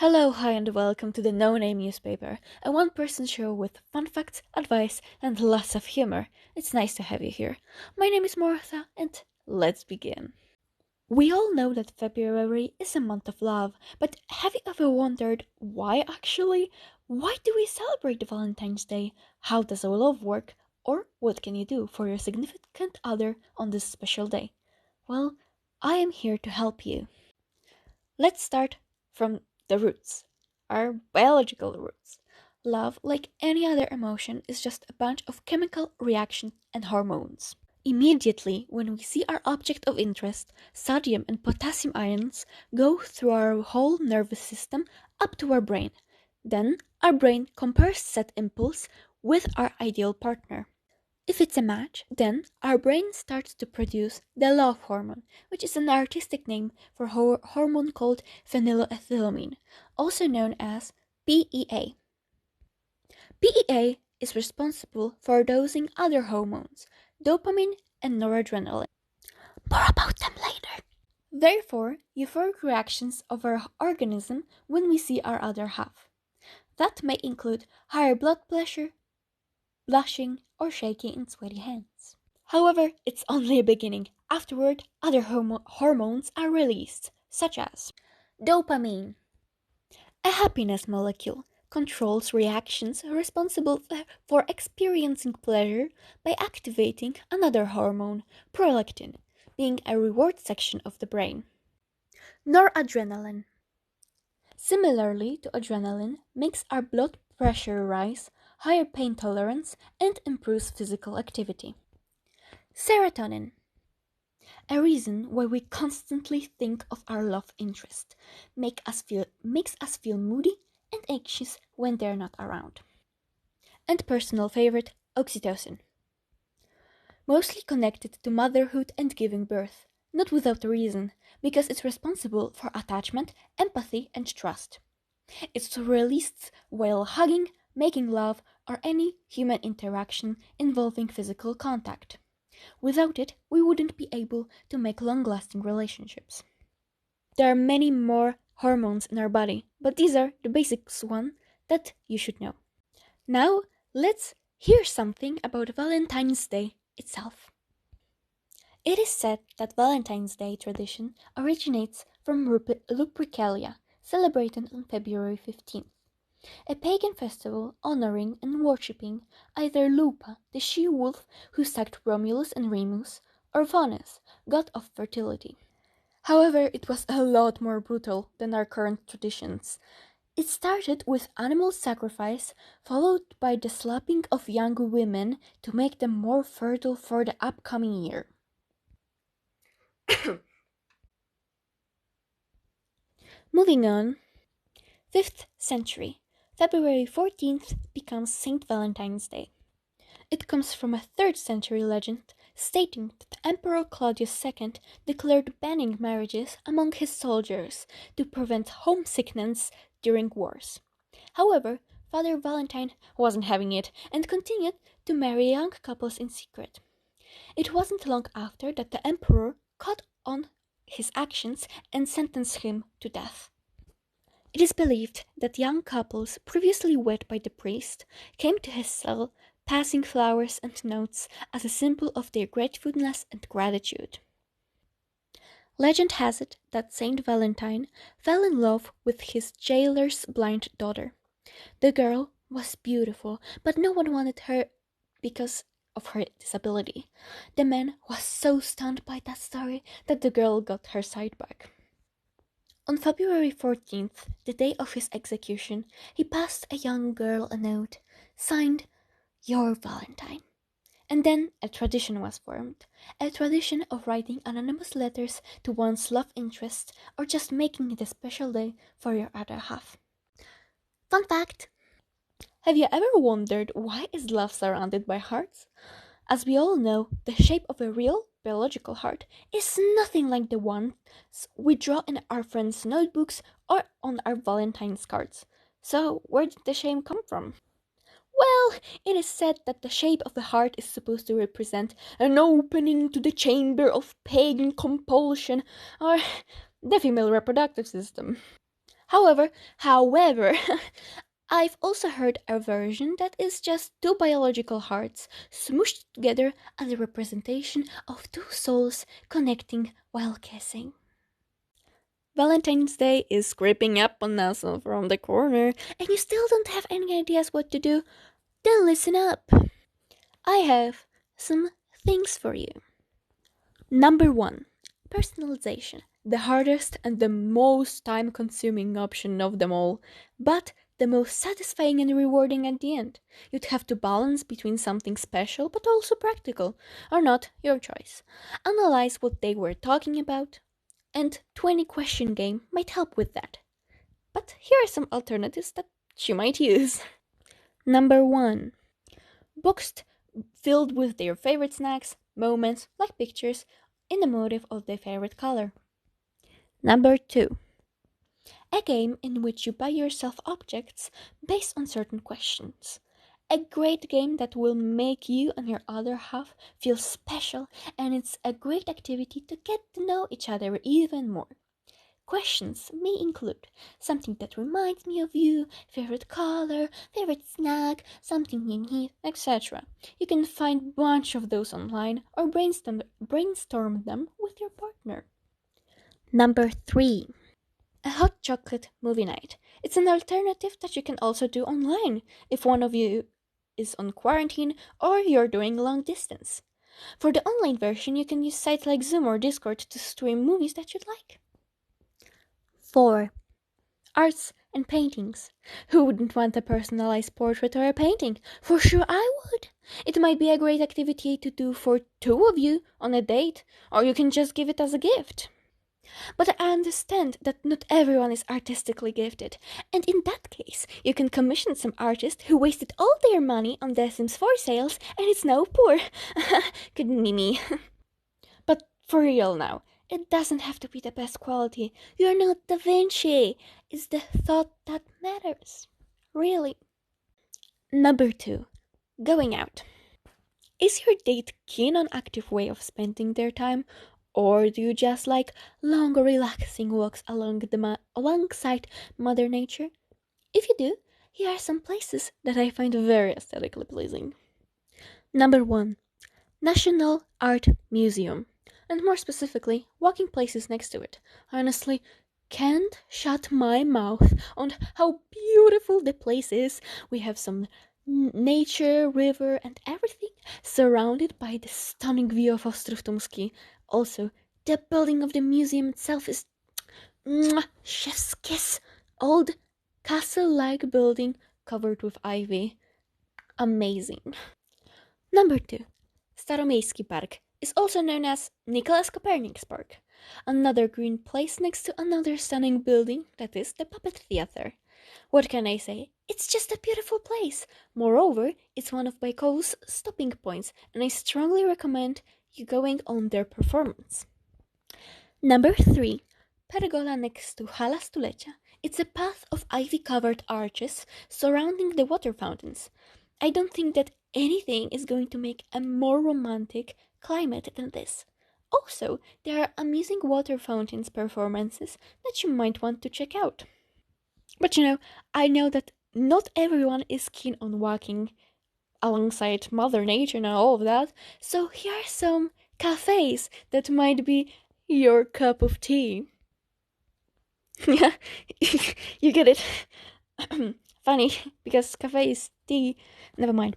Hello, hi, and welcome to the No Name Newspaper, a one-person show with fun facts, advice, and lots of humor. It's nice to have you here. My name is Marta, and let's begin. We all know that February is a month of love, but have you ever wondered why actually? Why do we celebrate Valentine's Day? How does our love work? Or what can you do for your significant other on this special day? Well, I am here to help you. Let's start from the roots, our biological roots. Love, like any other emotion, is just a bunch of chemical reactions and hormones. Immediately, when we see our object of interest, sodium and potassium ions go through our whole nervous system up to our brain. Then, our brain compares said impulse with our ideal partner. If it's a match, then our brain starts to produce the love hormone, which is an artistic name for a hormone called phenylethylamine, also known as PEA. PEA is responsible for dosing other hormones, dopamine and noradrenaline. More about them later. Therefore, euphoric reactions of our organism when we see our other half. That may include higher blood pressure, blushing, or shaky and sweaty hands. However, it's only a beginning. Afterward, other hormones are released, such as dopamine, a happiness molecule, controls reactions responsible for experiencing pleasure by activating another hormone, prolactin, being a reward section of the brain. Noradrenaline, similarly to adrenaline, makes our blood pressure rise, higher pain tolerance, and improves physical activity. Serotonin, a reason why we constantly think of our love interest, makes us feel moody and anxious when they're not around. And personal favorite, oxytocin, mostly connected to motherhood and giving birth, not without a reason, because it's responsible for attachment, empathy, and trust. It's released while hugging, making love, or any human interaction involving physical contact. Without it, we wouldn't be able to make long-lasting relationships. There are many more hormones in our body, but these are the basics one that you should know. Now, let's hear something about Valentine's Day itself. It is said that Valentine's Day tradition originates from Lupercalia, celebrated on February 15th. A pagan festival honoring and worshipping either Lupa, the she-wolf who sacked Romulus and Remus, or Venus, god of fertility. However, it was a lot more brutal than our current traditions. It started with animal sacrifice, followed by the slapping of young women to make them more fertile for the upcoming year. Moving on, 5th century. February 14th becomes Saint Valentine's Day. It comes from a 3rd century legend stating that Emperor Claudius II declared banning marriages among his soldiers to prevent homesickness during wars. However, Father Valentine wasn't having it and continued to marry young couples in secret. It wasn't long after that the emperor caught on his actions and sentenced him to death. It is believed that young couples previously wed by the priest came to his cell, passing flowers and notes as a symbol of their gratefulness and gratitude. Legend has it that Saint Valentine fell in love with his jailer's blind daughter. The girl was beautiful, but no one wanted her because of her disability. The man was so stunned by that story that the girl got her sight back. On February 14th, the day of his execution, he passed a young girl a note, signed, "Your Valentine." And then a tradition was formed, a tradition of writing anonymous letters to one's love interest or just making it a special day for your other half. Fun fact! Have you ever wondered why is love surrounded by hearts? As we all know, the shape of a real biological heart is nothing like the ones we draw in our friends' notebooks or on our Valentine's cards. So, where did the shame come from? Well, it is said that the shape of the heart is supposed to represent an opening to the chamber of pagan compulsion or the female reproductive system. However, I've also heard a version that is just two biological hearts smooshed together as a representation of two souls connecting while kissing. Valentine's Day is creeping up on us from the corner, and you still don't have any ideas what to do? Then listen up. I have some things for you. Number one, personalization. The hardest and the most time consuming option of them all, but the most satisfying and rewarding at the end. You'd have to balance between something special but also practical, or not, your choice. Analyze what they were talking about, and 20 question game might help with that. But here are some alternatives that you might use. Number one, boxed filled with their favorite snacks, moments, like pictures, in the motive of their favorite color. Number two, a game in which you buy yourself objects based on certain questions. A great game that will make you and your other half feel special, and it's a great activity to get to know each other even more. Questions may include something that reminds me of you, favorite color, favorite snack, something you need, etc. You can find a bunch of those online or brainstorm them with your partner. Number 3. A hot chocolate movie night. It's an alternative that you can also do online if one of you is on quarantine or you're doing long distance. For the online version, you can use sites like Zoom or Discord to stream movies that you'd like. 4. Arts and paintings. Who wouldn't want a personalized portrait or a painting? For sure I would. It might be a great activity to do for two of you on a date, or you can just give it as a gift. But I understand that not everyone is artistically gifted, and in that case, you can commission some artist who wasted all their money on The Sims 4 sales and is now poor. Couldn't be me. But for real now, it doesn't have to be the best quality. You're not Da Vinci. It's the thought that matters. Really. Number 2. Going out. Is your date keen on active way of spending their time? Or do you just like long, relaxing walks alongside Mother Nature? If you do, here are some places that I find very aesthetically pleasing. Number 1. National Art Museum. And more specifically, walking places next to it. Honestly, can't shut my mouth on how beautiful the place is. We have some nature, river, and everything surrounded by the stunning view of Ostrów Tumski. Also, the building of the museum itself is chef's kiss. Old castle-like building covered with ivy. Amazing. Number 2. Staromiejski Park is also known as Nicholas Copernicus Park. Another green place next to another stunning building, that is the Puppet Theater. What can I say? It's just a beautiful place. Moreover, it's one of Bajkov's stopping points, and I strongly recommend you going on their performance. Number 3. Pergola next to Hala Stulecia. It's a path of ivy-covered arches surrounding the water fountains. I don't think that anything is going to make a more romantic climate than this. Also, there are amusing water fountains performances that you might want to check out. But I know that not everyone is keen on walking alongside Mother Nature and all of that, so here are some cafes that might be your cup of tea. Yeah, you get it. Funny, because cafe is tea. Never mind.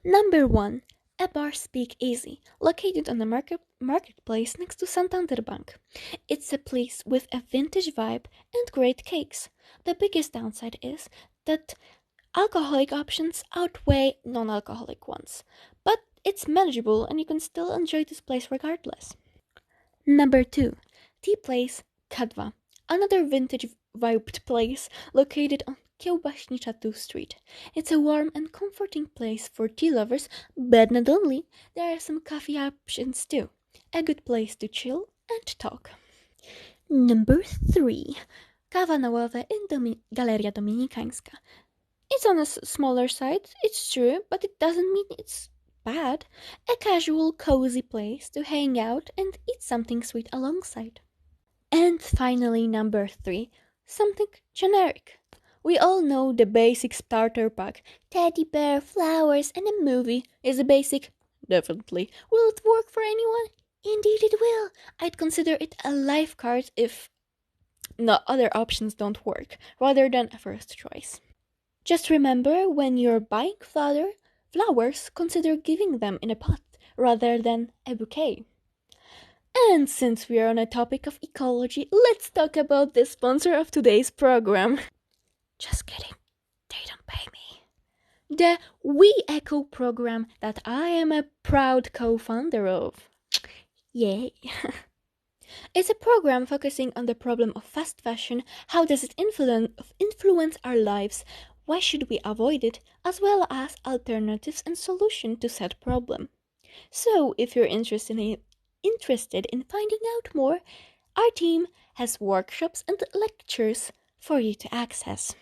Number 1. A bar Speak Easy, located on the marketplace next to Santander Bank. It's a place with a vintage vibe and great cakes. The biggest downside is that alcoholic options outweigh non-alcoholic ones, but it's manageable and you can still enjoy this place regardless. Number 2. Tea Place Kadwa, another vintage vibed place located on Kiełbaśnicza 2 Street. It's a warm and comforting place for tea lovers, but not only, there are some coffee options too. A good place to chill and talk. Number 3. Kawa na ławę in Galeria Dominikańska. It's on a smaller side, it's true, but it doesn't mean it's bad. A casual, cozy place to hang out and eat something sweet alongside. And finally, number 3. Something generic. We all know the basic starter pack. Teddy bear, flowers, and a movie is a basic. Definitely. Will it work for anyone? Indeed it will. I'd consider it a life card if no other options don't work, rather than a first choice. Just remember when you're buying flowers, consider giving them in a pot rather than a bouquet. And since we are on a topic of ecology, let's talk about the sponsor of today's program. Just kidding, they don't pay me. The We Echo program that I am a proud co-founder of. Yay. It's a program focusing on the problem of fast fashion, how does it influence our lives, why should we avoid it, as well as alternatives and solutions to said problem. So, if you're interested in finding out more, our team has workshops and lectures for you to access.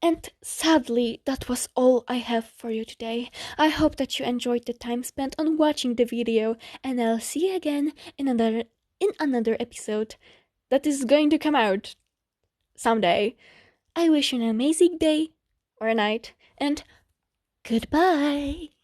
And sadly, that was all I have for you today. I hope that you enjoyed the time spent on watching the video, and I'll see you again in another episode that is going to come out someday. I wish you an amazing day or night, and goodbye.